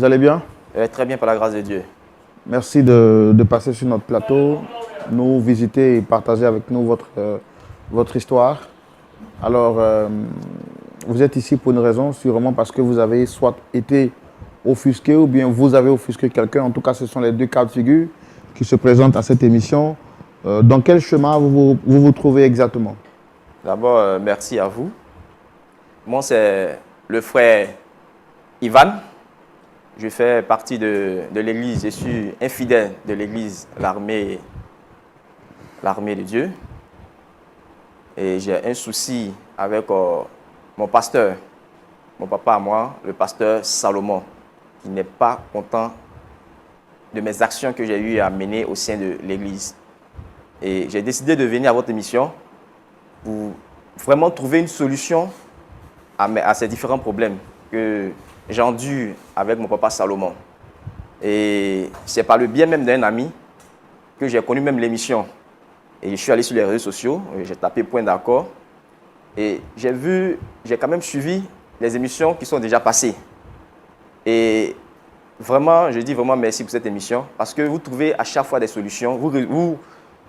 Vous allez bien? Très bien par la grâce de Dieu. Merci de passer sur notre plateau, nous visiter et partager avec nous votre histoire. Alors, vous êtes ici pour une raison, sûrement parce que vous avez soit été offusqué ou bien vous avez offusqué quelqu'un. En tout cas, ce sont les deux cas de figure qui se présentent à cette émission. Dans quel chemin vous trouvez exactement? D'abord, merci à vous. Moi, c'est le frère Ivan. Je fais partie de l'église. Je suis infidèle de l'église, l'armée de Dieu. Et j'ai un souci avec mon pasteur, mon papa à moi, le pasteur Salomon, qui n'est pas content de mes actions que j'ai eu à mener au sein de l'église. Et j'ai décidé de venir à votre émission pour vraiment trouver une solution à ces différents problèmes que j'endure avec mon papa Salomon. Et c'est par le biais même d'un ami que j'ai connu même l'émission. Et je suis allé sur les réseaux sociaux, j'ai tapé point d'accord. Et j'ai quand même suivi les émissions qui sont déjà passées. Et vraiment, je dis vraiment merci pour cette émission parce que vous trouvez à chaque fois des solutions, vous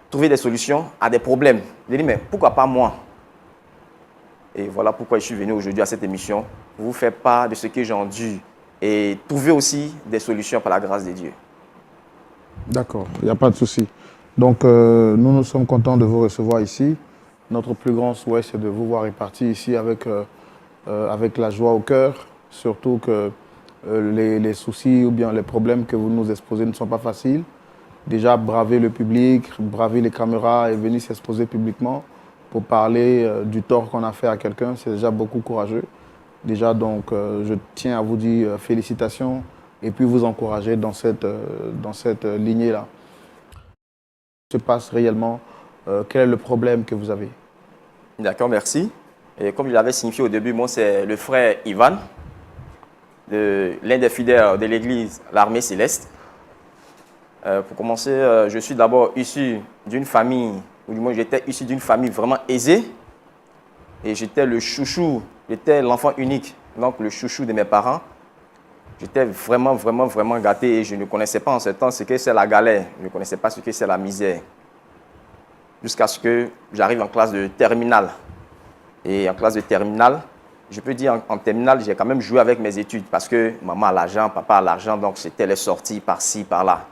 trouvez des solutions à des problèmes. Je dis, mais pourquoi pas moi? Et voilà pourquoi je suis venu aujourd'hui à cette émission, pour vous faire part de ce que j'endure et trouver aussi des solutions par la grâce de Dieu. D'accord, il n'y a pas de souci. Donc, nous sommes contents de vous recevoir ici. Notre plus grand souhait, c'est de vous voir répartis ici avec la joie au cœur, surtout que les soucis ou bien les problèmes que vous nous exposez ne sont pas faciles. Déjà, braver le public, braver les caméras et venir s'exposer publiquement pour parler du tort qu'on a fait à quelqu'un, c'est déjà beaucoup courageux. Déjà, donc, je tiens à vous dire félicitations et puis vous encourager dans cette lignée-là. Se passe réellement, quel est le problème que vous avez? D'accord, merci. Et comme je l'avais signifié au début, moi c'est le frère Ivan, l'un des fidèles de l'église l'Armée Céleste. Pour commencer, je suis d'abord issu d'une famille, ou du moins j'étais issu d'une famille vraiment aisée. Et j'étais le chouchou, j'étais l'enfant unique, donc le chouchou de mes parents. J'étais vraiment, vraiment, vraiment gâté et je ne connaissais pas en ce temps ce que c'est la galère. Je ne connaissais pas ce que c'est la misère. Jusqu'à ce que j'arrive en classe de terminale. Et en classe de terminale, je peux dire en terminale, j'ai quand même joué avec mes études parce que maman a l'argent, papa a l'argent, donc c'était les sorties par-ci, par-là.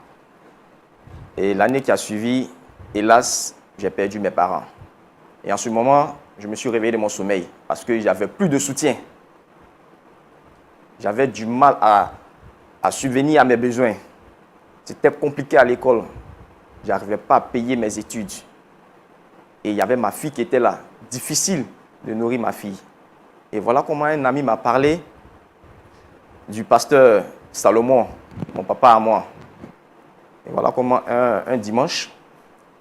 Et l'année qui a suivi, hélas, j'ai perdu mes parents. Et en ce moment, je me suis réveillé de mon sommeil parce que j'avais plus de soutien. J'avais du mal à subvenir à mes besoins. C'était compliqué à l'école. Je n'arrivais pas à payer mes études. Et il y avait ma fille qui était là. Difficile de nourrir ma fille. Et voilà comment un ami m'a parlé du pasteur Salomon, mon papa à moi. Et voilà comment un dimanche,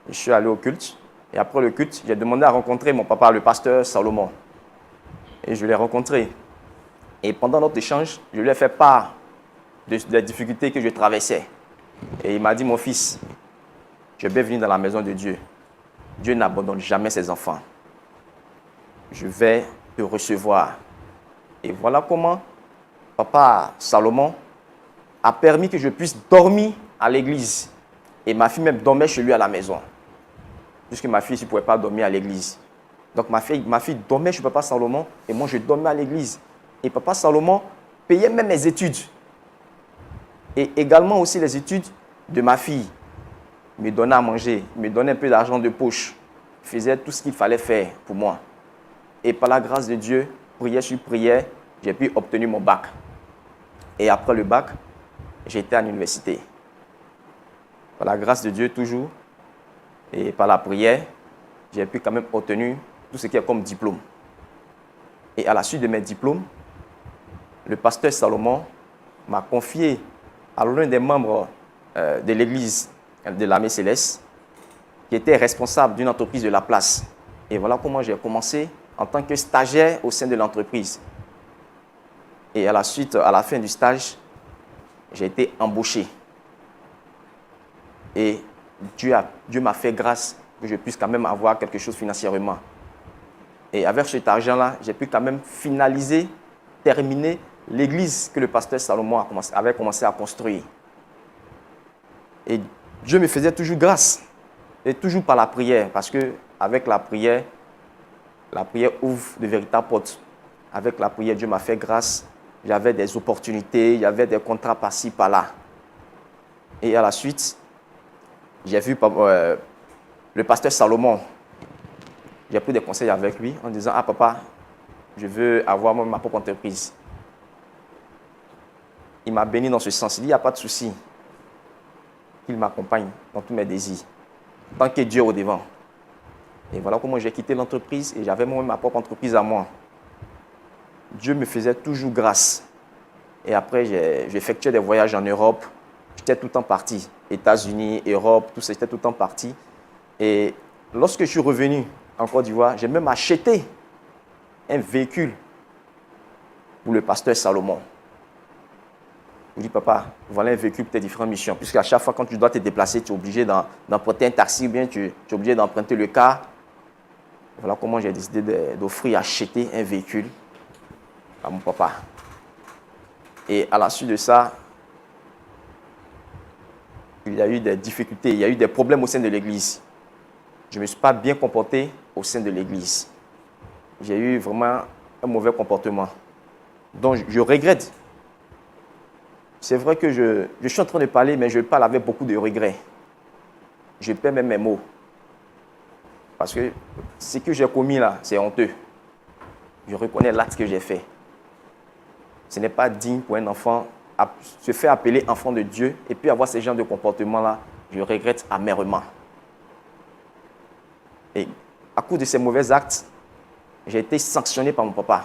je suis allé au culte. Et après le culte, j'ai demandé à rencontrer mon papa, le pasteur Salomon. Et je l'ai rencontré. Et pendant notre échange, je lui ai fait part des difficultés que je traversais. Et il m'a dit, mon fils, tu es bienvenu dans la maison de Dieu. Dieu n'abandonne jamais ses enfants. Je vais te recevoir. Et voilà comment papa Salomon a permis que je puisse dormir à l'église. Et ma fille même dormait chez lui à la maison. Puisque ma fille ne pouvait pas dormir à l'église. Donc ma fille dormait chez papa Salomon et moi je dormais à l'église. Et papa Salomon payait même mes études. Et également aussi les études de ma fille. Il me donnait à manger, il me donnait un peu d'argent de poche. Il faisait tout ce qu'il fallait faire pour moi. Et par la grâce de Dieu, prière sur prière, j'ai pu obtenir mon bac. Et après le bac, j'étais à l'université. Par la grâce de Dieu toujours, et par la prière, j'ai pu quand même obtenir tout ce qui est comme diplôme. Et à la suite de mes diplômes, le pasteur Salomon m'a confié à l'un des membres de l'église de l'Armée Céleste, qui était responsable d'une entreprise de la place. Et voilà comment j'ai commencé en tant que stagiaire au sein de l'entreprise. Et à la suite, à la fin du stage, j'ai été embauché. Et Dieu m'a fait grâce que je puisse quand même avoir quelque chose financièrement. Et avec cet argent-là, j'ai pu quand même finaliser, terminer l'église que le pasteur Salomon avait commencé à construire. Et Dieu me faisait toujours grâce. Et toujours par la prière. Parce qu'avec la prière ouvre de véritables portes. Avec la prière, Dieu m'a fait grâce. J'avais des opportunités, il y avait des contrats par-ci, par-là. Et à la suite, j'ai vu le pasteur Salomon. J'ai pris des conseils avec lui en disant « Ah papa, je veux avoir ma propre entreprise. » Il m'a béni dans ce sens. Il dit « Il n'y a pas de souci. Il m'accompagne dans tous mes désirs. Tant que Dieu est au devant. » Et voilà comment j'ai quitté l'entreprise et j'avais moi-même ma propre entreprise à moi. Dieu me faisait toujours grâce. Et après, j'effectuais des voyages en Europe. J'étais tout le temps parti. États-Unis, Europe, tout ça, j'étais tout le temps parti. Et lorsque je suis revenu en Côte d'Ivoire, j'ai même acheté un véhicule pour le pasteur Salomon. Il dit, papa, voilà un véhicule pour tes différentes missions. Puisqu'à chaque fois, quand tu dois te déplacer, tu es obligé d'emprunter un taxi ou bien tu es obligé d'emprunter le car. Voilà comment j'ai décidé d'offrir, acheter un véhicule à mon papa. Et à la suite de ça, il y a eu des difficultés, il y a eu des problèmes au sein de l'église. Je ne me suis pas bien comporté au sein de l'église. J'ai eu vraiment un mauvais comportement. Donc, je regrette. C'est vrai que je suis en train de parler, mais je parle avec beaucoup de regrets. Je perds même mes mots. Parce que ce que j'ai commis là, c'est honteux. Je reconnais l'acte que j'ai fait. Ce n'est pas digne pour un enfant se faire appeler enfant de Dieu et puis avoir ce genre de comportement-là. Je regrette amèrement. Et à cause de ces mauvais actes, j'ai été sanctionné par mon papa.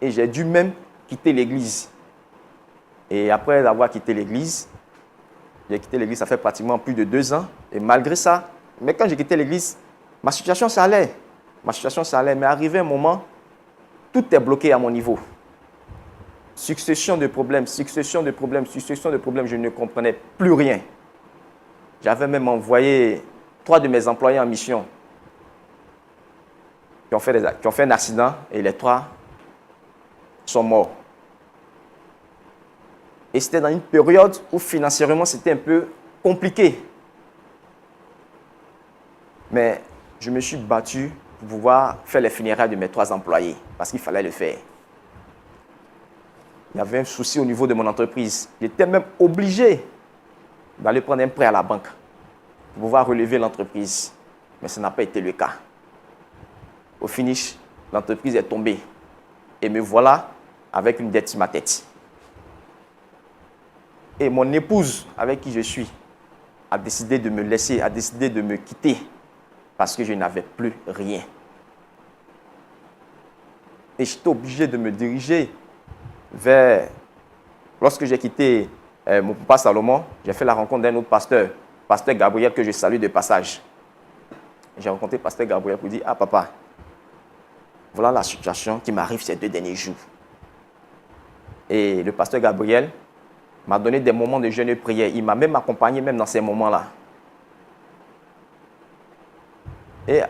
Et j'ai dû même quitter l'église. Et après avoir quitté l'église, j'ai quitté l'église, ça fait pratiquement plus de 2 ans. Et malgré ça, mais quand j'ai quitté l'église, ma situation, ça allait. Ma situation, ça allait. Mais arrivé un moment, tout est bloqué à mon niveau. Succession de problèmes, succession de problèmes, succession de problèmes, je ne comprenais plus rien. J'avais même envoyé 3 de mes employés en mission qui ont fait un accident et les 3 sont morts. Et c'était dans une période où financièrement c'était un peu compliqué. Mais je me suis battu pour pouvoir faire les funérailles de mes 3 employés parce qu'il fallait le faire. Il y avait un souci au niveau de mon entreprise. J'étais même obligé d'aller prendre un prêt à la banque pour pouvoir relever l'entreprise. Mais ça n'a pas été le cas. Au finish, l'entreprise est tombée. Et me voilà avec une dette sur ma tête. Et mon épouse, avec qui je suis, a décidé de me laisser, a décidé de me quitter parce que je n'avais plus rien. Et j'étais obligé de me diriger vers... Lorsque j'ai quitté mon papa Salomon, j'ai fait la rencontre d'un autre pasteur, pasteur Gabriel, que je salue de passage. J'ai rencontré pasteur Gabriel pour dire « Ah papa, voilà la situation qui m'arrive ces 2 derniers jours. » Et le pasteur Gabriel m'a donné des moments de jeûne et prière. Il m'a même accompagné même dans ces moments-là. Et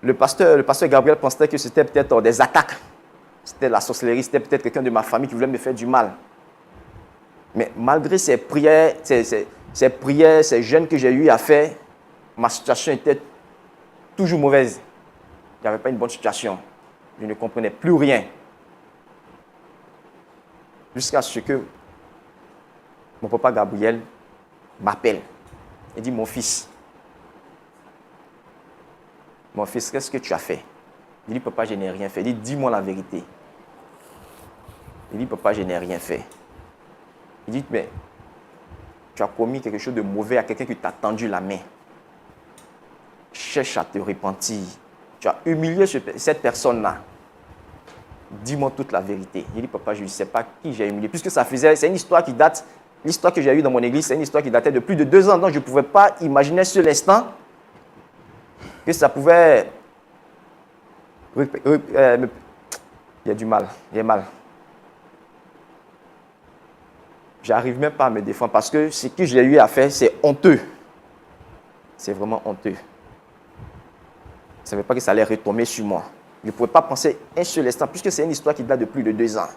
le pasteur Gabriel pensait que c'était peut-être des attaques. C'était la sorcellerie, c'était peut-être quelqu'un de ma famille qui voulait me faire du mal. Mais malgré ces prières, ces jeûnes que j'ai eu à faire, ma situation était toujours mauvaise. Il n'y avait pas une bonne situation. Je ne comprenais plus rien. Jusqu'à ce que mon papa Gabriel m'appelle et dit « Mon fils, qu'est-ce que tu as fait ?» Il dit « Papa, je n'ai rien fait. » Il dit « Dis-moi la vérité. » Il dit « Papa, je n'ai rien fait. » Il dit « Mais tu as commis quelque chose de mauvais à quelqu'un qui t'a tendu la main. Cherche à te repentir. Tu as humilié cette personne-là. Dis-moi toute la vérité. » Il dit « Papa, je ne sais pas qui j'ai humilié. » Puisque c'est une histoire qui date, l'histoire que j'ai eue dans mon église, c'est une histoire qui datait de plus de 2 ans. Donc je ne pouvais pas imaginer sur l'instant que ça pouvait... Il y a du mal, j'ai mal. J'arrive même pas à me défendre parce que ce que j'ai eu à faire, c'est honteux. C'est vraiment honteux. Je ne savais pas que ça allait retomber sur moi. Je ne pouvais pas penser un seul instant, puisque c'est une histoire qui date de plus de 2 ans.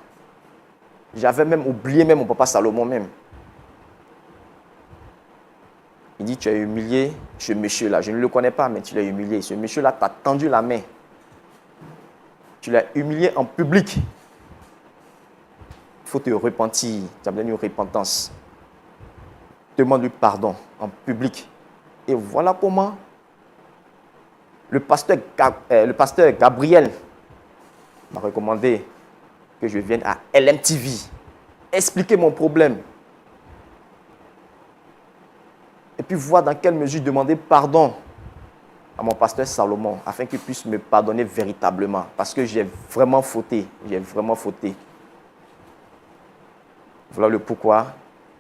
J'avais même oublié même mon papa Salomon même. Il dit, tu as humilié ce monsieur-là. Je ne le connais pas, mais tu l'as humilié. Ce monsieur-là t'a tendu la main. Tu l'as humilié en public. Il faut te repentir. Tu as besoin d'une repentance. Demande-lui pardon en public. Et voilà comment le pasteur Gabriel m'a recommandé que je vienne à LMTV expliquer mon problème. Et puis voir dans quelle mesure demander pardon à mon pasteur Salomon afin qu'il puisse me pardonner véritablement. Parce que j'ai vraiment fauté. J'ai vraiment fauté. Voilà le pourquoi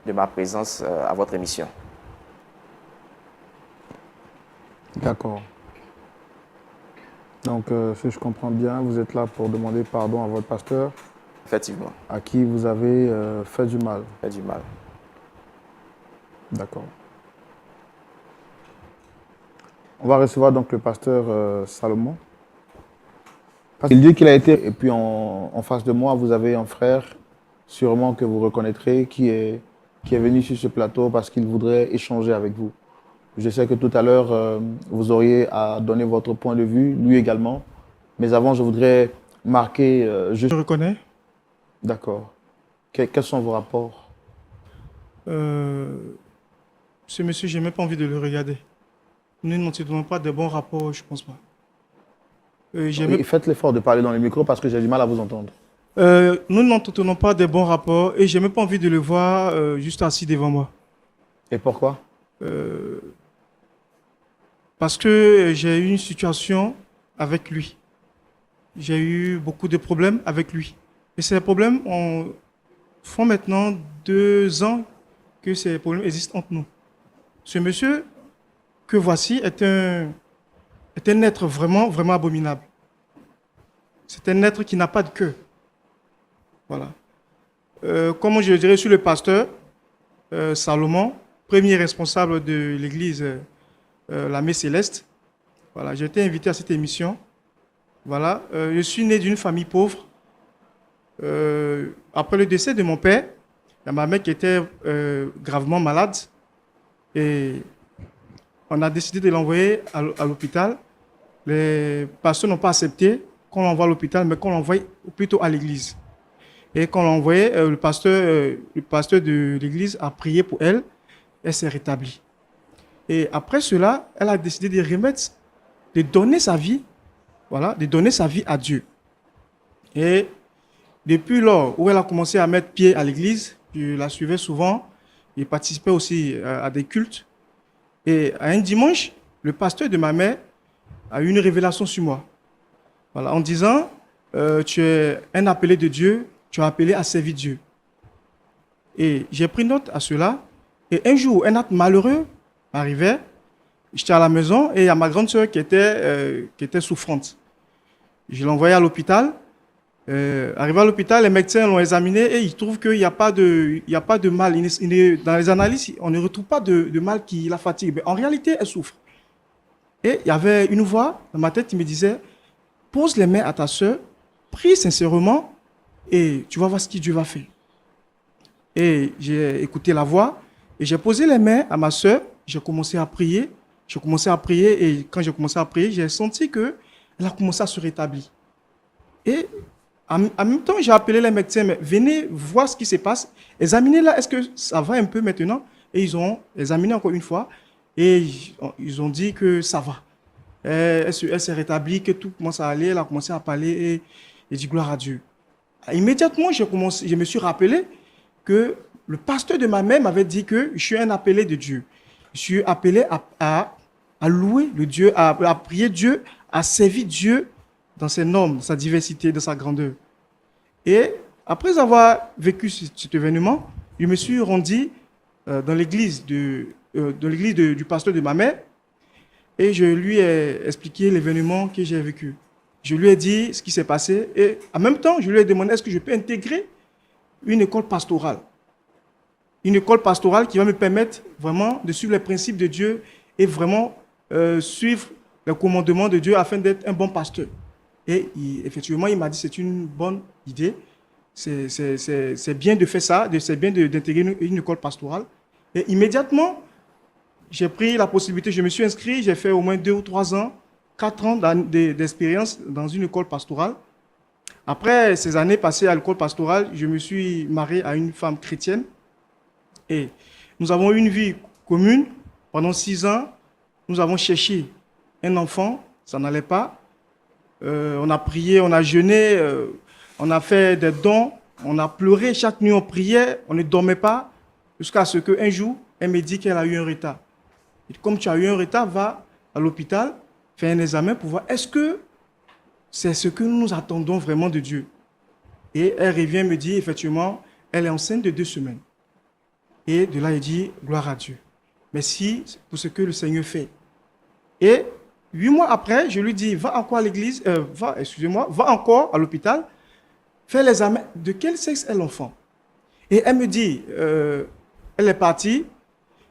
de ma présence à votre émission. D'accord. Donc, si je comprends bien, vous êtes là pour demander pardon à votre pasteur. Effectivement. À qui vous avez fait du mal. Fait du mal. D'accord. On va recevoir donc le pasteur Salomon. Il dit qu'il a été, et puis en face de moi, vous avez un frère, sûrement que vous reconnaîtrez, qui est venu sur ce plateau parce qu'il voudrait échanger avec vous. Je sais que tout à l'heure, vous auriez à donner votre point de vue, lui également. Mais avant, je voudrais marquer... Je reconnais. D'accord. Quels sont vos rapports? Ce monsieur, je n'ai même pas envie de le regarder. Nous ne tenons pas de bons rapports, je ne pense pas. Faites l'effort de parler dans le micro parce que j'ai du mal à vous entendre. Nous n'entretenons pas de bons rapports et je n'ai même pas envie de le voir juste assis devant moi. Et pourquoi? Parce que j'ai eu une situation avec lui. J'ai eu beaucoup de problèmes avec lui. Et ces problèmes font maintenant 2 ans que ces problèmes existent entre nous. Ce monsieur que voici est un être vraiment, vraiment abominable. C'est un être qui n'a pas de cœur. Voilà. Comme je dirais, je suis le pasteur Salomon, premier responsable de l'église La Messe Céleste. Voilà, j'ai été invité à cette émission. Voilà, je suis né d'une famille pauvre. Après le décès de mon père, il y a ma mère qui était gravement malade et on a décidé de l'envoyer à l'hôpital. Les pasteurs n'ont pas accepté qu'on l'envoie à l'hôpital, mais qu'on l'envoie plutôt à l'église. Et quand on l'a envoyé, le pasteur de l'église a prié pour elle. Elle s'est rétablie. Et après cela, elle a décidé de donner sa vie, voilà, de donner sa vie à Dieu. Et depuis lors où elle a commencé à mettre pied à l'église, je la suivais souvent, je participais aussi à des cultes. Et à un dimanche, le pasteur de ma mère a eu une révélation sur moi. Voilà, en disant, tu es un appelé de Dieu, tu es appelé à servir Dieu. Et j'ai pris note à cela. Et un jour, un acte malheureux arrivait. J'étais à la maison et il y a ma grande sœur qui était souffrante. Je l'ai envoyée à l'hôpital. Arrivé à l'hôpital, les médecins l'ont examiné et ils trouvent qu'il n'y a pas de mal. Dans les analyses, on ne retrouve pas de mal qui la fatigue. Mais en réalité, elle souffre. Et il y avait une voix dans ma tête qui me disait, pose les mains à ta sœur, prie sincèrement et tu vas voir ce que Dieu va faire. Et j'ai écouté la voix et j'ai posé les mains à ma sœur. J'ai commencé à prier. Et quand j'ai commencé à prier, j'ai senti qu'elle a commencé à se rétablir. Et en même temps, j'ai appelé les médecins, mais venez voir ce qui se passe. Examinez-la, est-ce que ça va un peu maintenant? Et ils ont examiné encore une fois et ils ont dit que ça va. Elle s'est rétablie, que tout commence à aller. Elle a commencé à parler et dit gloire à Dieu. Immédiatement, je me suis rappelé que le pasteur de ma mère m'avait dit que je suis un appelé de Dieu. Je suis appelé à louer le Dieu, à prier Dieu, à servir Dieu dans ses normes, dans sa diversité, dans sa grandeur. Et après avoir vécu cet événement, je me suis rendu dans l'église du pasteur de ma mère et je lui ai expliqué l'événement que j'ai vécu. Je lui ai dit ce qui s'est passé et en même temps, je lui ai demandé est-ce que je peux intégrer une école pastorale. Une école pastorale qui va me permettre vraiment de suivre les principes de Dieu et vraiment suivre les commandements de Dieu afin d'être un bon pasteur. Et effectivement, il m'a dit c'est une bonne idée. C'est bien de faire ça, c'est bien d'intégrer une école pastorale. Et immédiatement, j'ai pris la possibilité, je me suis inscrit, j'ai fait au moins 2 ou 3 ans, 4 ans d'expérience dans une école pastorale. Après ces années passées à l'école pastorale, je me suis marié à une femme chrétienne et nous avons eu une vie commune pendant 6 ans. Nous avons cherché un enfant, ça n'allait pas. On a prié, on a jeûné, on a fait des dons, on a pleuré, chaque nuit on priait, on ne dormait pas, jusqu'à ce qu'un jour, elle me dit qu'elle a eu un retard. Et comme tu as eu un retard, va à l'hôpital, fais un examen pour voir est-ce que c'est ce que nous attendons vraiment de Dieu. Et elle revient me dire, effectivement, elle est enceinte de 2 semaines. Et de là, elle dit, gloire à Dieu. Merci pour ce que le Seigneur fait. Et 8 mois après, je lui dis, va encore à l'église, va encore à l'hôpital, fais l'examen. De quel sexe est l'enfant? Et elle me dit, elle est partie.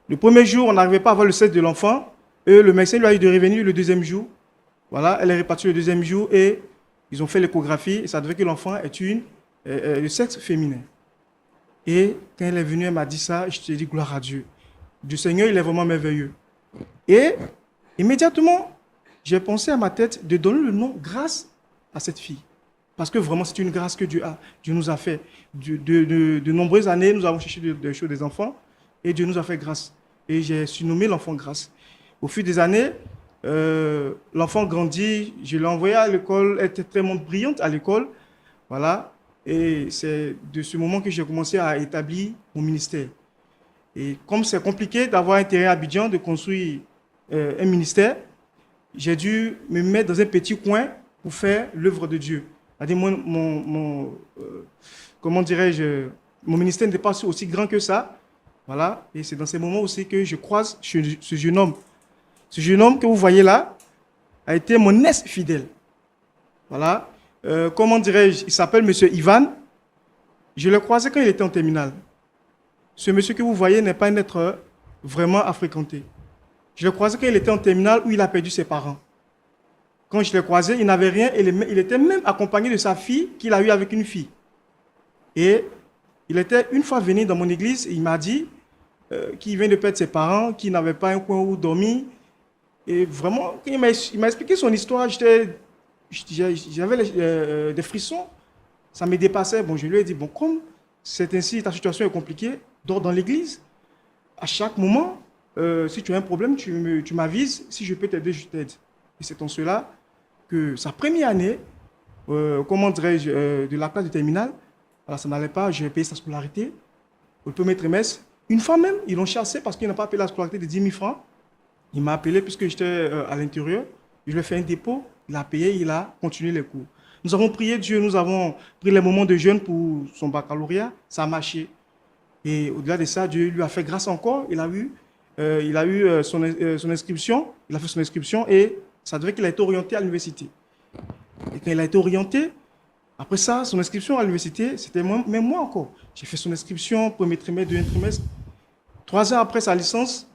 Le premier jour, on n'arrivait pas à voir le sexe de l'enfant. Et le médecin lui a eu de revenir le 2e jour. Voilà, elle est repartie le 2e jour et ils ont fait l'échographie et ça devait que l'enfant est le sexe féminin. Et quand elle est venue, elle m'a dit ça, je te dis gloire à Dieu. Du Seigneur, il est vraiment merveilleux. Et immédiatement, j'ai pensé à ma tête de donner le nom grâce à cette fille. Parce que vraiment, c'est une grâce que Dieu nous a fait. De nombreuses années, nous avons cherché des choses des enfants et Dieu nous a fait grâce. Et j'ai surnommé l'enfant grâce. Au fil des années, l'enfant grandit, je l'ai envoyé à l'école, elle était très brillante à l'école. Voilà. Et c'est de ce moment que j'ai commencé à établir mon ministère. Et comme c'est compliqué d'avoir un terrain à Abidjan, de construire un ministère, j'ai dû me mettre dans un petit coin pour faire l'œuvre de Dieu. C'est-à-dire comment dirais-je, mon ministère n'était pas aussi grand que ça. Voilà. Et c'est dans ces moments aussi que je croise ce jeune homme. Ce jeune homme que vous voyez là a été mon ex-fidèle. Voilà. Comment dirais-je, il s'appelle M. Ivan. Je l'ai croisé quand il était en terminale. Ce monsieur que vous voyez n'est pas un être vraiment à fréquenter. Je l'ai croisé quand il était en terminale où il a perdu ses parents. Quand je l'ai croisé, il n'avait rien et il était même accompagné de sa fille qu'il a eue avec une fille. Et il était une fois venu dans mon église et il m'a dit qu'il vient de perdre ses parents, qu'il n'avait pas un coin où dormir. Et vraiment, quand il m'a expliqué son histoire, j'avais des frissons. Ça me dépassait. Bon, je lui ai dit, bon, comme c'est ainsi, ta situation est compliquée, dors dans l'église. À chaque moment, si tu as un problème, tu m'avises. Si je peux t'aider, je t'aide. Et c'est en cela que sa première année, comment dirais-je, de la classe de terminale, alors ça n'allait pas, j'ai payé sa scolarité. Au premier trimestre, une fois même, ils l'ont chassé parce qu'il n'a pas payé la scolarité de 10 000 francs. Il m'a appelé puisque j'étais à l'intérieur. Je lui ai fait un dépôt, il a payé, il a continué les cours. Nous avons prié Dieu, nous avons pris les moments de jeûne pour son baccalauréat, ça a marché. Et au-delà de ça, Dieu lui a fait grâce encore. Il a eu son inscription, il a fait son inscription et ça devait qu'il a été orienté à l'université. Et quand il a été orienté, après ça, son inscription à l'université, c'était même moi encore. J'ai fait son inscription, premier trimestre, deuxième trimestre. 3 ans après sa licence,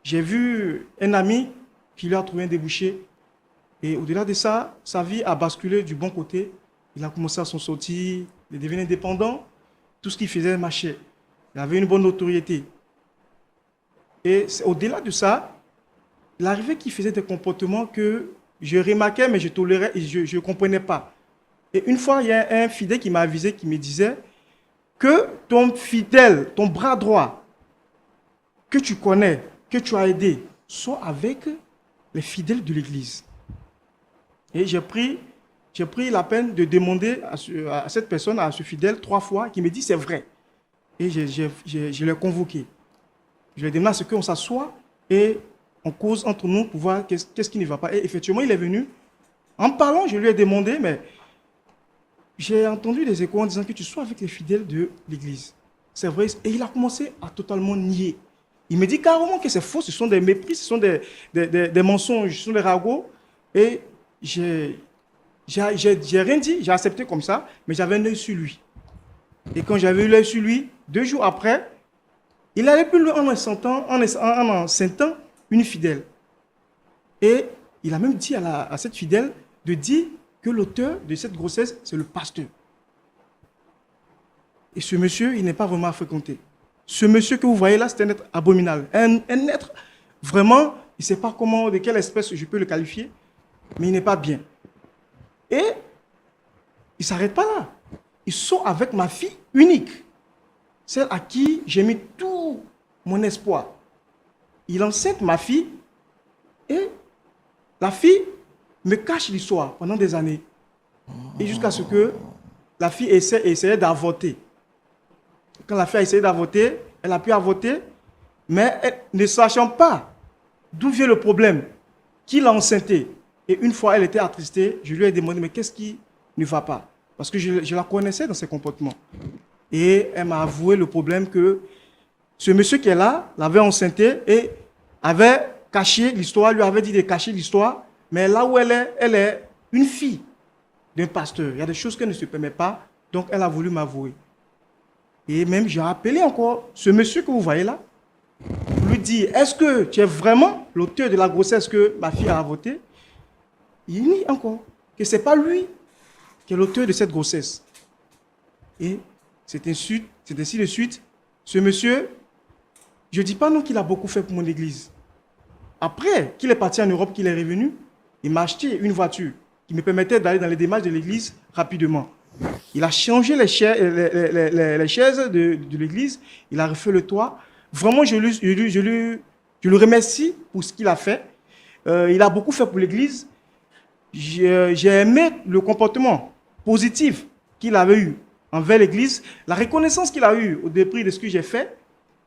j'ai vu un ami qui lui a trouvé un débouché. Et au-delà de ça, sa vie a basculé du bon côté. Il a commencé à s'en sortir, il est devenu indépendant. Tout ce qu'il faisait marchait. Il avait une bonne notoriété. Et au-delà de ça, il arrivait qu'il faisait des comportements que je remarquais, mais je tolérais et je ne comprenais pas. Et une fois, il y a un fidèle qui m'a avisé, qui me disait que ton fidèle, ton bras droit, que tu connais, que tu as aidé, soit avec les fidèles de l'Église. Et j'ai pris la peine de demander à cette personne, à ce fidèle, 3 fois, qui me dit c'est vrai. Et je l'ai convoqué. Je lui ai demandé à ce qu'on s'assoie et on cause entre nous pour voir qu'est-ce qui ne va pas. Et effectivement, il est venu. En parlant, je lui ai demandé, mais j'ai entendu des échos en disant que tu sois avec les fidèles de l'Église. C'est vrai. Et il a commencé à totalement nier. Il me dit carrément que c'est faux, ce sont des mépris, ce sont des mensonges, ce sont des ragots. Et j'ai rien dit, j'ai accepté comme ça, mais j'avais un œil sur lui. Et quand j'avais eu l'œil sur lui, 2 jours après, il allait plus loin en enceintant une fidèle. Et il a même dit à cette fidèle de dire que l'auteur de cette grossesse, c'est le pasteur. Et ce monsieur, il n'est pas vraiment à fréquenter. Ce monsieur que vous voyez là, c'est un être abominable. Un être, vraiment, il ne sait pas comment, de quelle espèce je peux le qualifier, mais il n'est pas bien. Et il ne s'arrête pas là. Ils sont avec ma fille unique, celle à qui j'ai mis tout mon espoir. Il enceinte ma fille et la fille me cache l'histoire pendant des années. Et jusqu'à ce que la fille essayait d'avorter. Quand la fille a essayé d'avorter, elle a pu avorter, mais elle, ne sachant pas d'où vient le problème, qui l'a enceintée. Et une fois, elle était attristée, je lui ai demandé, mais qu'est-ce qui ne va pas? Parce que je la connaissais dans ses comportements. Et elle m'a avoué le problème que ce monsieur qui est là l'avait enceintée et avait caché l'histoire, lui avait dit de cacher l'histoire, mais là où elle est une fille d'un pasteur. Il y a des choses qu'elle ne se permet pas, donc elle a voulu m'avouer. Et même, j'ai appelé encore ce monsieur que vous voyez là, pour lui dire, est-ce que tu es vraiment l'auteur de la grossesse que ma fille a avortée? Il nie encore que ce n'est pas lui qui est l'auteur de cette grossesse. Et c'est ainsi de suite. Ce monsieur, je ne dis pas non qu'il a beaucoup fait pour mon église. Après qu'il est parti en Europe, qu'il est revenu, il m'a acheté une voiture qui me permettait d'aller dans les démarches de l'église rapidement. Il a changé les chaises de l'église, il a refait le toit. Vraiment, je le remercie pour ce qu'il a fait. Il a beaucoup fait pour l'église. J'ai aimé le comportement positif qu'il avait eu envers l'église, la reconnaissance qu'il a eue au dépit de ce que j'ai fait,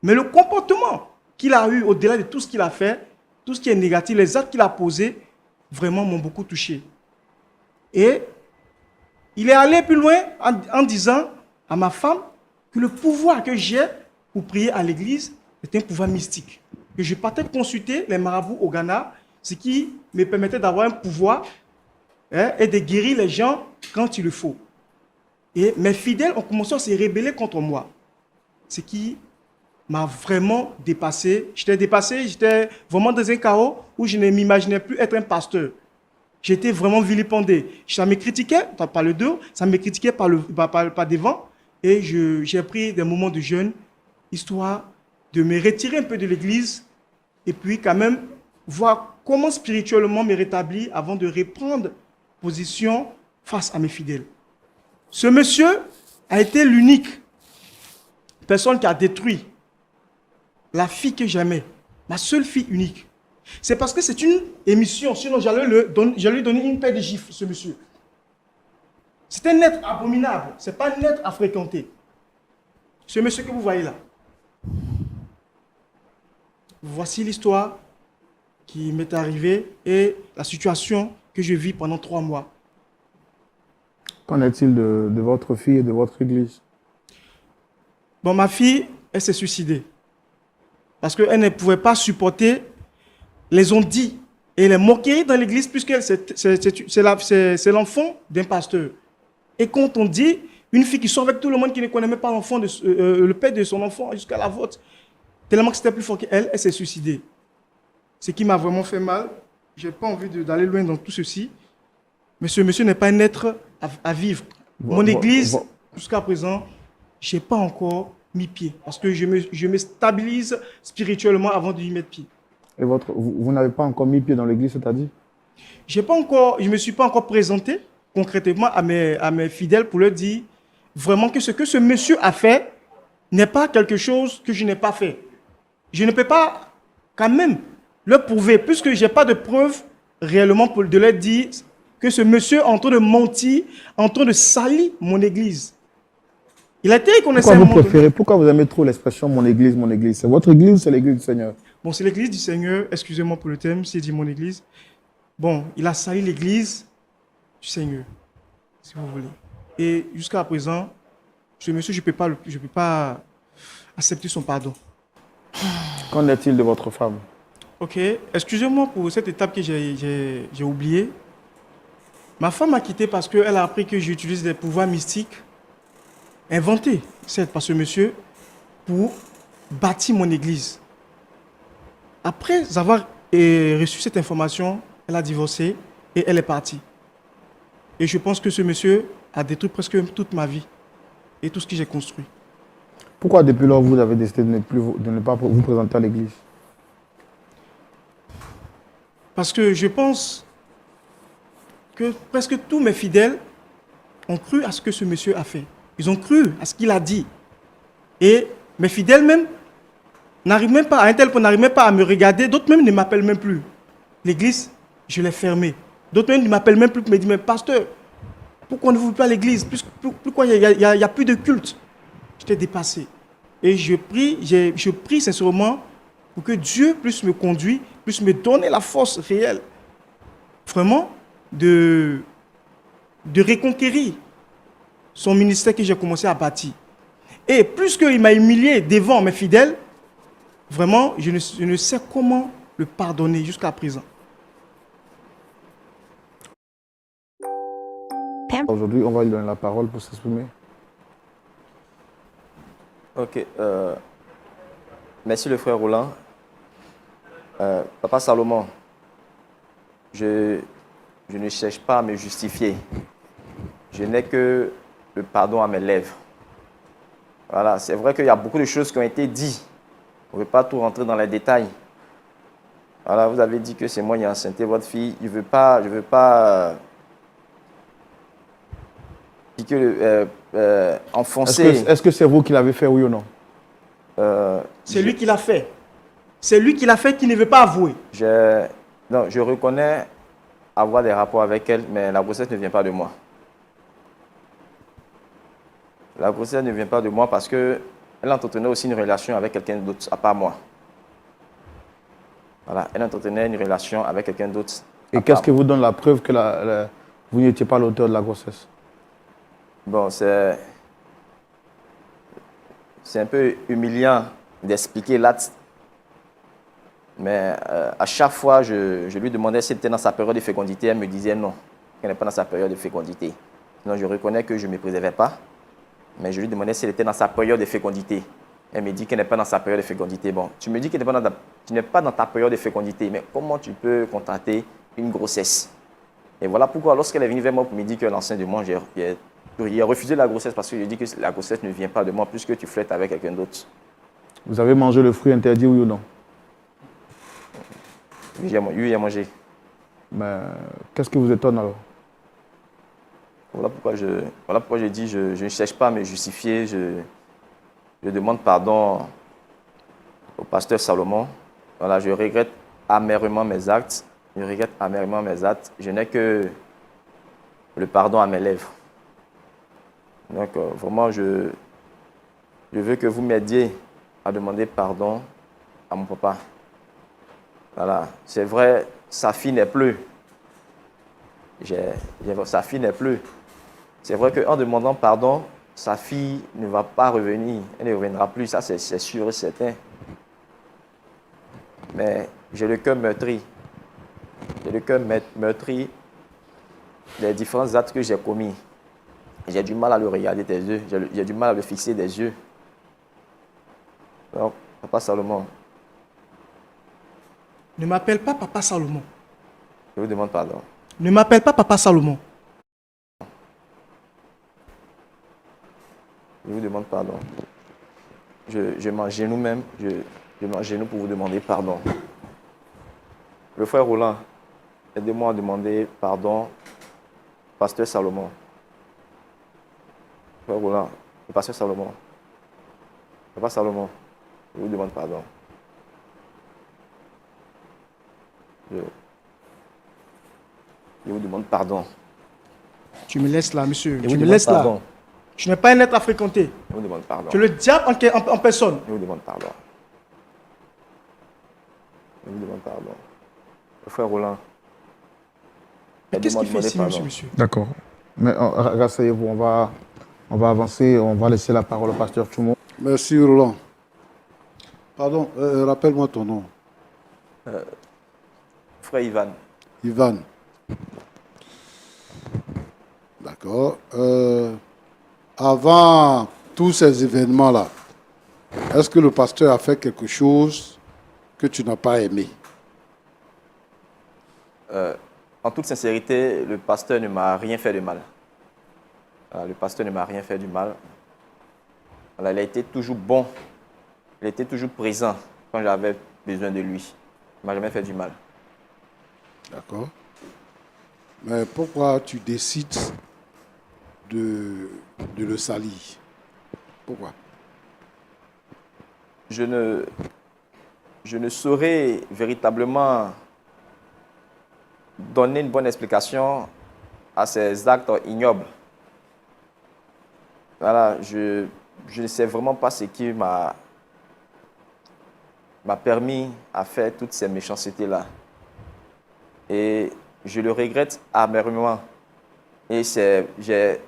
mais le comportement qu'il a eu au-delà de tout ce qu'il a fait, tout ce qui est négatif, les actes qu'il a posés, vraiment m'ont beaucoup touché. Et il est allé plus loin en disant à ma femme que le pouvoir que j'ai pour prier à l'église est un pouvoir mystique. Que je partais consulter les marabouts au Ghana, ce qui me permettait d'avoir un pouvoir et de guérir les gens quand il le faut. Et mes fidèles ont commencé à se rebeller contre moi. Ce qui m'a vraiment dépassé. J'étais vraiment dans un chaos où je ne m'imaginais plus être un pasteur. J'étais vraiment vilipendé. Ça me critiquait par le dos, ça me critiquait par devant. Et j'ai pris des moments de jeûne, histoire de me retirer un peu de l'église et puis quand même voir comment spirituellement me rétablir avant de reprendre position face à mes fidèles. Ce monsieur a été l'unique personne qui a détruit la fille que j'aimais, ma seule fille unique. C'est parce que c'est une émission, sinon j'allais lui donner une paire de gifles, ce monsieur. C'est un être abominable, ce n'est pas un être à fréquenter. Ce monsieur que vous voyez là. Voici l'histoire qui m'est arrivée et la situation que je vis pendant 3 mois. Qu'en est-il de votre fille et de votre église? Bon, ma fille, elle s'est suicidée. Parce qu'elle ne pouvait pas supporter les on-dit et les moqueries dans l'église, puisque c'est l'enfant d'un pasteur. Et quand on dit, une fille qui sort avec tout le monde qui ne connaît même pas l'enfant, le père de son enfant jusqu'à la vôtre, tellement que c'était plus fort qu'elle, elle s'est suicidée. Ce qui m'a vraiment fait mal. Je n'ai pas envie d'aller loin dans tout ceci. Mais ce monsieur n'est pas un être à vivre. Mon église, jusqu'à présent, je n'ai pas encore mis pied. Parce que je me stabilise spirituellement avant de y mettre pied. Et vous n'avez pas encore mis pied dans l'église, c'est-à-dire? Je ne me suis pas encore présenté concrètement à mes fidèles pour leur dire vraiment que ce que ce monsieur a fait n'est pas quelque chose que je n'ai pas fait. Je ne peux pas quand même leur prouver, puisque je n'ai pas de preuves réellement pour de leur dire que ce monsieur est en train de mentir, en train de salir mon église. Il a été reconnaissant. Pourquoi vous aimez trop l'expression mon église, mon église? C'est votre église ou c'est l'église du Seigneur? Bon, c'est l'église du Seigneur, excusez-moi pour le terme, c'est dit mon église. Bon, il a sali l'église du Seigneur, si vous voulez. Et jusqu'à présent, ce monsieur, je ne peux pas accepter son pardon. Qu'en est-il de votre femme? Ok, excusez-moi pour cette étape que j'ai oubliée. Ma femme m'a quitté parce qu'elle a appris que j'utilise des pouvoirs mystiques inventés, certes, par ce monsieur, pour bâtir mon église. Après avoir reçu cette information, elle a divorcé et elle est partie. Et je pense que ce monsieur a détruit presque toute ma vie et tout ce que j'ai construit. Pourquoi depuis lors vous avez décidé de ne pas vous présenter à l'église? Parce que je pense que presque tous mes fidèles ont cru à ce que ce monsieur a fait. Ils ont cru à ce qu'il a dit. Et mes fidèles même n'arrivent même pas, à un tel point, n'arrivent même pas à me regarder. D'autres même ne m'appellent même plus. L'église, je l'ai fermée. D'autres même ne m'appellent même plus pour me dire, mais pasteur, pourquoi ne vous pas à l'église? Pourquoi il n'y a plus de culte? J'étais dépassé. Et je prie sincèrement pour que Dieu puisse me conduire, puisse me donner la force réelle, vraiment, de reconquérir son ministère que j'ai commencé à bâtir. Et plus qu'il m'a humilié devant mes fidèles, vraiment, je ne sais comment le pardonner jusqu'à présent. Aujourd'hui, on va lui donner la parole pour s'exprimer. Ok. Merci le frère Roland. Papa Salomon, je ne cherche pas à me justifier. Je n'ai que le pardon à mes lèvres. Voilà, c'est vrai qu'il y a beaucoup de choses qui ont été dites. On ne veut pas tout rentrer dans les détails. Voilà, vous avez dit que c'est moi qui ai enceinté votre fille. Je ne veux pas enfoncer. Est-ce que c'est vous qui l'avez fait, oui ou non? C'est lui qui l'a fait. C'est lui qui l'a fait, qui ne veut pas avouer. Non, je reconnais avoir des rapports avec elle, mais la grossesse ne vient pas de moi. La grossesse ne vient pas de moi parce qu'elle entretenait aussi une relation avec quelqu'un d'autre, à part moi. Voilà, elle entretenait une relation avec quelqu'un d'autre. Et qu'est-ce qui vous donne la preuve que vous n'étiez pas l'auteur de la grossesse? Bon, c'est un peu humiliant d'expliquer l'acte. Mais à chaque fois, je lui demandais si elle était dans sa période de fécondité. Elle me disait non, qu'elle n'est pas dans sa période de fécondité. Sinon, je reconnais que je ne me préservais pas. Mais je lui demandais si elle était dans sa période de fécondité. Elle me dit qu'elle n'est pas dans sa période de fécondité. Bon, tu me dis que tu n'es pas dans ta période de fécondité, mais comment tu peux contracter une grossesse? Et voilà pourquoi, lorsqu'elle est venue vers moi pour me dire qu'elle est enceinte de moi, j'ai refusé la grossesse parce que je dis que la grossesse ne vient pas de moi puisque tu flirtes avec quelqu'un d'autre. Vous avez mangé le fruit interdit, oui ou non? Oui, j'ai mangé. Mais qu'est-ce qui vous étonne alors? Voilà pourquoi je dis je ne cherche pas à me justifier. Je demande pardon au pasteur Salomon. Voilà, je regrette amèrement mes actes. Je n'ai que le pardon à mes lèvres. Donc, vraiment, je veux que vous m'aidiez à demander pardon à mon papa. Voilà, c'est vrai, sa fille n'est plus. Sa fille n'est plus. C'est vrai qu'en demandant pardon, sa fille ne va pas revenir. Elle ne reviendra plus, ça c'est sûr et certain. Mais j'ai le cœur meurtri. J'ai le cœur meurtri des différents actes que j'ai commis. J'ai du mal à le regarder des yeux. J'ai du mal à le fixer des yeux. Donc, Papa Salomon. Ne m'appelle pas Papa Salomon. Je vous demande pardon. Ne m'appelle pas Papa Salomon. Je vous demande pardon. Je m'agenouille même. Je m'agenouille pour vous demander pardon. Le frère Roland, aidez-moi à demander pardon, pasteur Salomon. Frère Roland, le pasteur Salomon. Papa Salomon, je vous demande pardon. Je vous demande pardon. Tu me laisses là, monsieur. Je Tu vous me demande laisses pardon. là. Tu n'es pas un être à fréquenter. Je vous demande pardon. Tu es le diable en personne. Je vous demande pardon. Je vous demande pardon. Le frère Roland. Mais qu'est-ce qu'il fait ici, pardon. monsieur? D'accord. Mais rasseyez-vous, on va avancer, on va laisser la parole au pasteur Tchoumo. Merci Roland. Pardon, rappelle-moi ton nom. Frère Ivan. Ivan. D'accord. Avant tous ces événements-là, est-ce que le pasteur a fait quelque chose que tu n'as pas aimé? En toute sincérité, le pasteur ne m'a rien fait de mal. Le pasteur ne m'a rien fait du mal. Voilà, il a été toujours bon. Il était toujours présent quand j'avais besoin de lui. Il ne m'a jamais fait du mal. D'accord. Mais pourquoi tu décides de le salir? Pourquoi? Je ne saurais véritablement donner une bonne explication à ces actes ignobles. Voilà, je ne sais vraiment pas ce qui m'a permis à faire toutes ces méchancetés-là. Et je le regrette amèrement. Et j'ai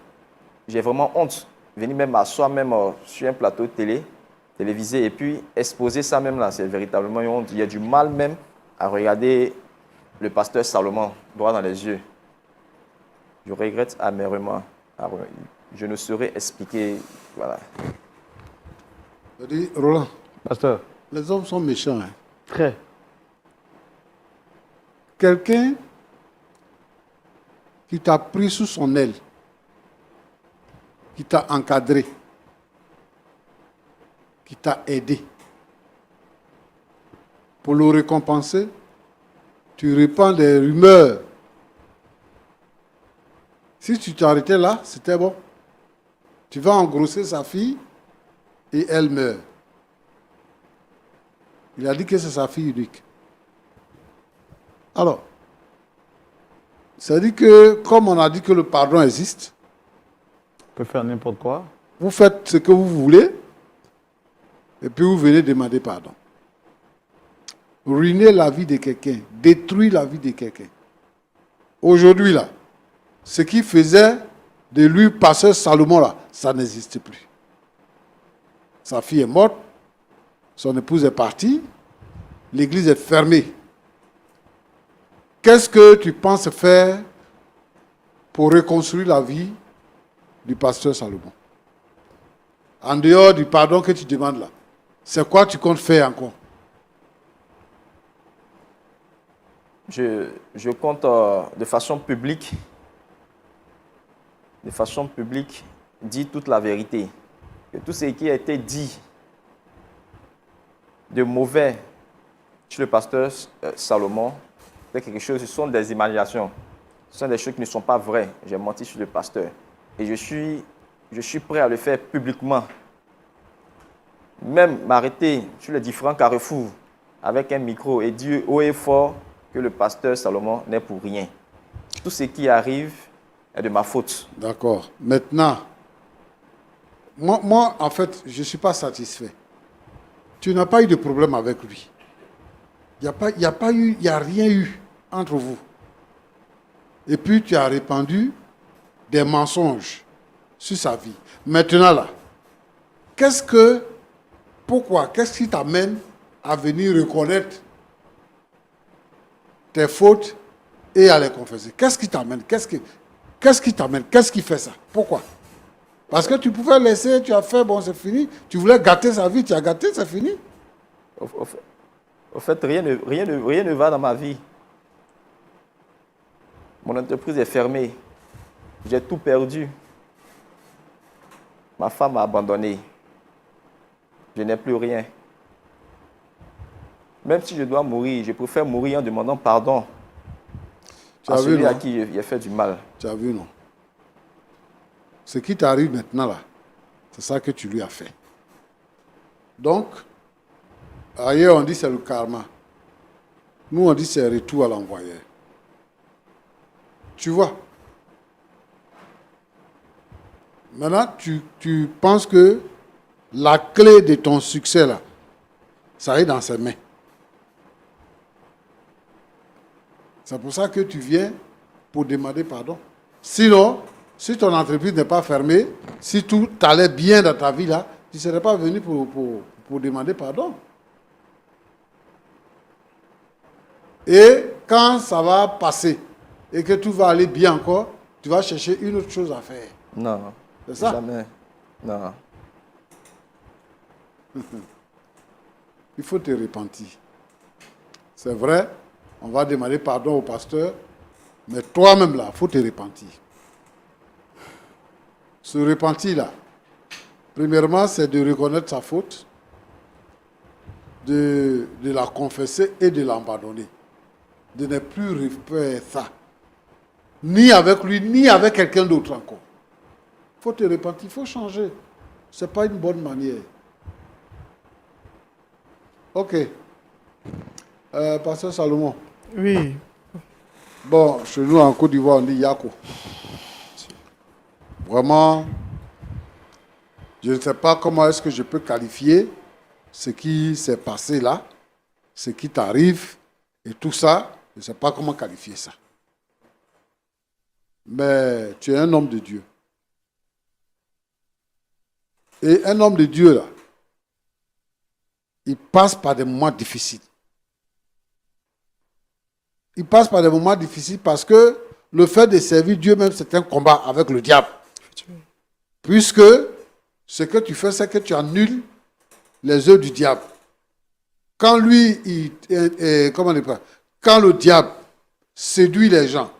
vraiment honte. Venir même m'asseoir même sur un plateau télévisé et puis exposer ça même là, c'est véritablement une honte. Il y a du mal même à regarder le pasteur Salomon droit dans les yeux. Je regrette amèrement. Je ne saurais expliquer. Voilà. Je dis, Roland, Pasteur, les hommes sont méchants. Hein. très. Quelqu'un qui t'a pris sous son aile, qui t'a encadré, qui t'a aidé, pour le récompenser, tu répands des rumeurs. Si tu t'arrêtais là, c'était bon. Tu vas engrosser sa fille et elle meurt. Il a dit que c'est sa fille unique. Alors, ça dit que, comme on a dit que le pardon existe, On peut faire n'importe quoi. vous faites ce que vous voulez et puis vous venez demander pardon. Ruiner la vie de quelqu'un, détruire la vie de quelqu'un. Aujourd'hui, là, ce qui faisait de lui pasteur Salomon, là, ça n'existe plus. Sa fille est morte, son épouse est partie, l'église est fermée. Qu'est-ce que tu penses faire pour reconstruire la vie du pasteur Salomon? En dehors du pardon que tu demandes là, c'est quoi tu comptes faire encore? Je compte de façon publique, dire toute la vérité. Que tout ce qui a été dit de mauvais chez le pasteur Salomon, c'est quelque chose, ce sont des imaginations. Ce sont des choses qui ne sont pas vraies. J'ai menti sur le pasteur. Et je suis prêt à le faire publiquement. Même m'arrêter sur les différents carrefours avec un micro et dire haut et fort que le pasteur Salomon n'est pour rien. Tout ce qui arrive est de ma faute. D'accord. Maintenant, moi, en fait, je ne suis pas satisfait. Tu n'as pas eu de problème avec lui. Il n'y a rien eu entre vous. Et puis, tu as répandu des mensonges sur sa vie. Maintenant, là, pourquoi, qu'est-ce qui t'amène à venir reconnaître tes fautes et à les confesser? Qu'est-ce qui t'amène? Qu'est-ce qui t'amène? Qu'est-ce qui fait ça? Pourquoi? Parce que tu pouvais laisser, tu as fait, bon, c'est fini. Tu voulais gâter sa vie, tu as gâté, c'est fini. Au fait, rien ne va dans ma vie. Mon entreprise est fermée. J'ai tout perdu. Ma femme m'a abandonné. Je n'ai plus rien. Même si je dois mourir, je préfère mourir en demandant pardon à celui à qui j'ai fait du mal. Tu as vu, non? Ce qui t'arrive maintenant, là, c'est ça que tu lui as fait. Donc, ailleurs, on dit c'est le karma. Nous, on dit c'est retour à l'envoyeur. Tu vois? Maintenant, tu penses que la clé de ton succès, là, ça est dans ses mains. C'est pour ça que tu viens pour demander pardon. Sinon, si ton entreprise n'est pas fermée, si tout allait bien dans ta vie, là, tu ne serais pas venu pour demander pardon. Et quand ça va passer et que tout va aller bien encore, tu vas chercher une autre chose à faire. Non. C'est ça? Jamais. Non. Il faut te repentir. C'est vrai, on va demander pardon au pasteur, Mais toi-même, là, il faut te repentir. Se repentir, là, premièrement, c'est de reconnaître sa faute, de la confesser et de l'abandonner. De ne plus refaire ça. Ni avec lui, ni avec quelqu'un d'autre encore. Il faut te repentir, il faut changer. Ce n'est pas une bonne manière. Ok. Pasteur Salomon. Oui. Bon, chez nous en Côte d'Ivoire, on dit Yako. Vraiment, je ne sais pas comment est-ce que je peux qualifier ce qui s'est passé là, ce qui t'arrive et tout ça. Je ne sais pas comment qualifier ça. Mais tu es un homme de Dieu. Et un homme de Dieu, là, il passe par des moments difficiles. Il passe par des moments difficiles parce que le fait de servir Dieu même, c'est un combat avec le diable. Puisque ce que tu fais, c'est que tu annules les œuvres du diable. Quand lui, quand le diable séduit les gens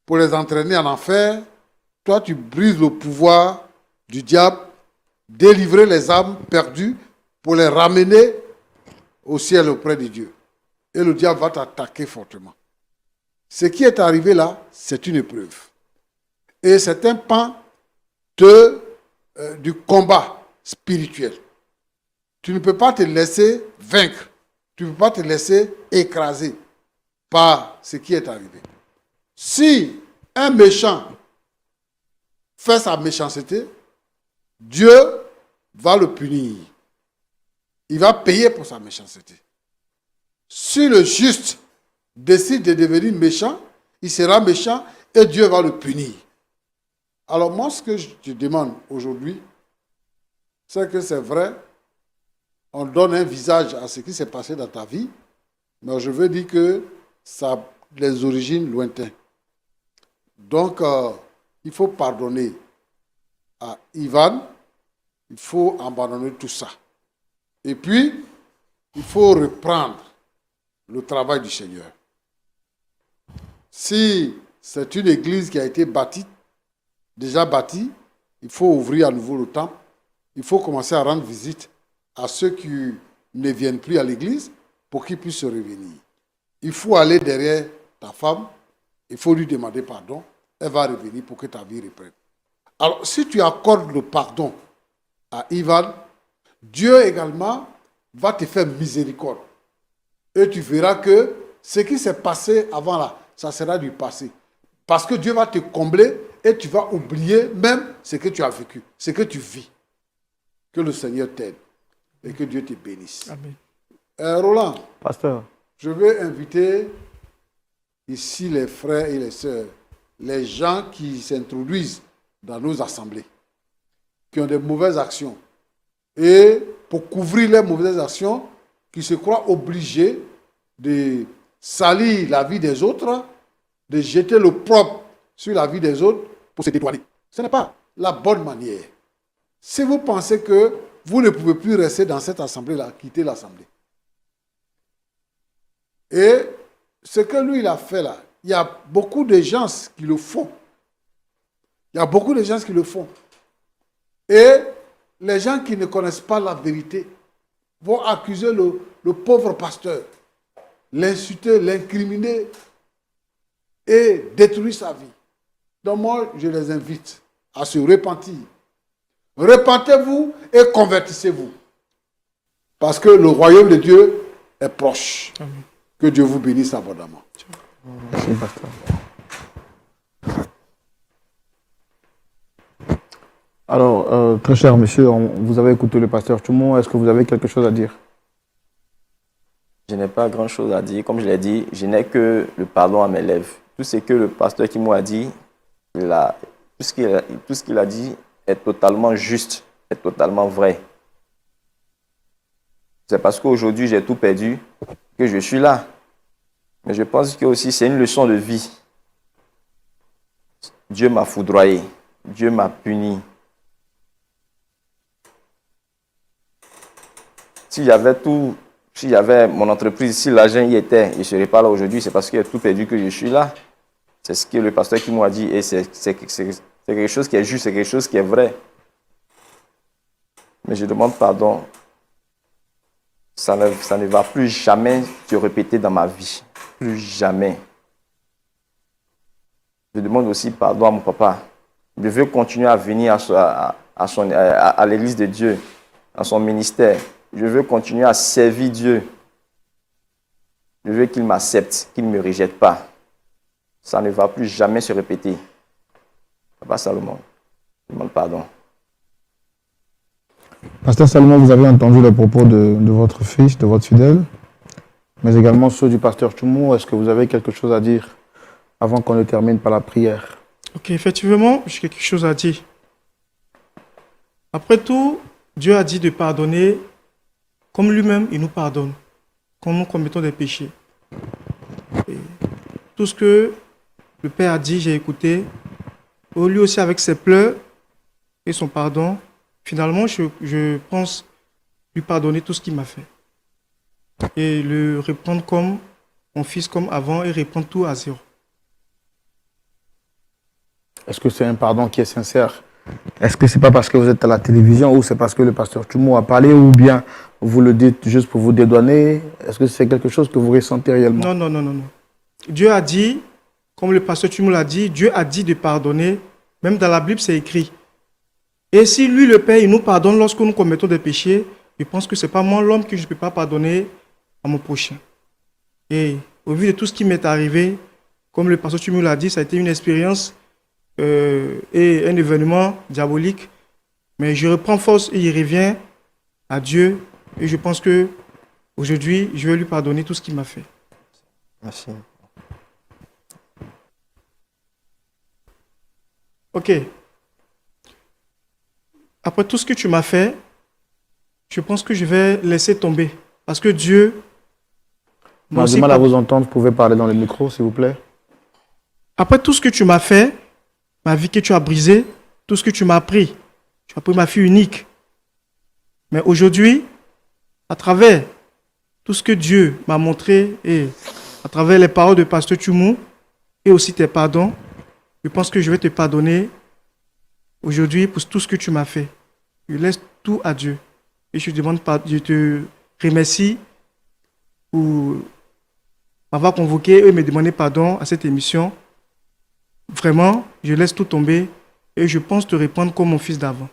pour les entraîner en enfer, toi, tu brises le pouvoir du diable, délivrer les âmes perdues pour les ramener au ciel auprès de Dieu. Et le diable va t'attaquer fortement. Ce qui est arrivé là, c'est une épreuve. Et c'est un pan du combat spirituel. Tu ne peux pas te laisser vaincre. Tu ne peux pas te laisser écraser par ce qui est arrivé. Si un méchant fait sa méchanceté, Dieu va le punir. Il va payer pour sa méchanceté. Si le juste décide de devenir méchant, il sera méchant et Dieu va le punir. Alors moi, ce que je te demande aujourd'hui, c'est que c'est vrai, on donne un visage à ce qui s'est passé dans ta vie, mais je veux dire que ça a les origines lointaines. Donc, il faut pardonner à Ivan, il faut abandonner tout ça. Et puis, il faut reprendre le travail du Seigneur. Si c'est une église qui a été bâtie, déjà bâtie, il faut ouvrir à nouveau le temple. Il faut commencer à rendre visite à ceux qui ne viennent plus à l'église pour qu'ils puissent se revenir. Il faut aller derrière ta femme, il faut lui demander pardon, elle va revenir pour que ta vie reprenne. Alors, si tu accordes le pardon à Ivan, Dieu également va te faire miséricorde. Et tu verras que ce qui s'est passé avant là, ça sera du passé. Parce que Dieu va te combler et tu vas oublier même ce que tu as vécu, ce que tu vis. Que le Seigneur t'aide et que Dieu te bénisse. Amen. Roland, Pasteur. je veux inviter ici les frères et les sœurs, les gens qui s'introduisent dans nos assemblées, qui ont des mauvaises actions. Et pour couvrir les mauvaises actions, qui se croient obligés de salir la vie des autres, de jeter le propre sur la vie des autres pour se détourner. Ce n'est pas la bonne manière. Si vous pensez que vous ne pouvez plus rester dans cette assemblée-là, quittez l'assemblée. Et ce que lui, il a fait là, il y a beaucoup de gens qui le font. Il y a beaucoup de gens qui le font. Et les gens qui ne connaissent pas la vérité vont accuser le pauvre pasteur, l'insulter, l'incriminer et détruire sa vie. Donc moi, je les invite à se repentir. Repentez-vous et convertissez-vous. Parce que le royaume de Dieu est proche. Amen. Que Dieu vous bénisse abondamment. Merci, pasteur. Alors, très cher monsieur, vous avez écouté le pasteur Choumou. Est-ce que vous avez quelque chose à dire? Je n'ai pas grand-chose à dire. Comme je l'ai dit, je n'ai que le pardon à mes lèvres. Tout ce que le pasteur qui m'a dit, tout ce qu'il a dit est totalement juste, est totalement vrai. C'est parce qu'aujourd'hui, j'ai tout perdu que je suis là. Mais je pense que aussi c'est une leçon de vie. Dieu m'a foudroyé. Dieu m'a puni. Si j'avais mon entreprise, si l'argent y était, je ne serais pas là aujourd'hui, c'est parce qu'il y a tout perdu que je suis là. C'est ce que le pasteur qui m'a dit et c'est quelque chose qui est juste, c'est quelque chose qui est vrai. Mais je demande pardon. Ça ne va plus jamais se répéter dans ma vie. Plus jamais. Je demande aussi pardon à mon papa. Je veux continuer à venir à l'église de Dieu, à son ministère. Je veux continuer à servir Dieu. Je veux qu'il m'accepte, qu'il ne me rejette pas. Ça ne va plus jamais se répéter. Papa Salomon, je demande pardon. Pasteur Salomon, vous avez entendu les propos de votre fils, de votre fidèle, mais également ceux du pasteur Tchoumou. Est-ce que vous avez quelque chose à dire avant qu'on ne termine par la prière? Ok, effectivement, j'ai quelque chose à dire. Après tout, Dieu a dit de pardonner comme lui-même il nous pardonne, quand nous commettons des péchés. Et tout ce que le Père a dit, j'ai écouté. Lui aussi, avec ses pleurs et son pardon, finalement, je pense lui pardonner tout ce qu'il m'a fait. Et le reprendre comme mon fils, comme avant, et reprendre tout à zéro. Est-ce que c'est un pardon qui est sincère? Est-ce que c'est pas parce que vous êtes à la télévision ou c'est parce que le pasteur Tchoumou a parlé ou bien vous le dites juste pour vous dédouaner? Est-ce que c'est quelque chose que vous ressentez réellement? Non. Dieu a dit, comme le pasteur Tchoumou l'a dit, Dieu a dit de pardonner. Même dans la Bible, c'est écrit. Et si lui, le Père, il nous pardonne lorsque nous commettons des péchés, je pense que ce n'est pas moi, l'homme, que je ne peux pas pardonner à mon prochain. Et au vu de tout ce qui m'est arrivé, comme le pasteur Tchoumou l'a dit, ça a été une expérience et un événement diabolique. Mais je reprends force et il revient à Dieu. Et je pense que aujourd'hui, je vais lui pardonner tout ce qu'il m'a fait. Merci. Ok. Après tout ce que tu m'as fait, je pense que je vais laisser tomber. Parce que Dieu On a du mal à vous entendre. Vous pouvez parler dans le micro, s'il vous plaît. Après tout ce que tu m'as fait, ma vie que tu as brisée, tout ce que tu m'as appris, tu as pris ma fille unique. Mais aujourd'hui, à travers tout ce que Dieu m'a montré et à travers les paroles de pasteur Tchoumou et aussi tes pardons, je pense que je vais te pardonner aujourd'hui pour tout ce que tu m'as fait. Je laisse tout à Dieu. Et je te remercie pour m'avoir convoqué et me demander pardon à cette émission. Vraiment, je laisse tout tomber et je pense te répondre comme mon fils d'avant.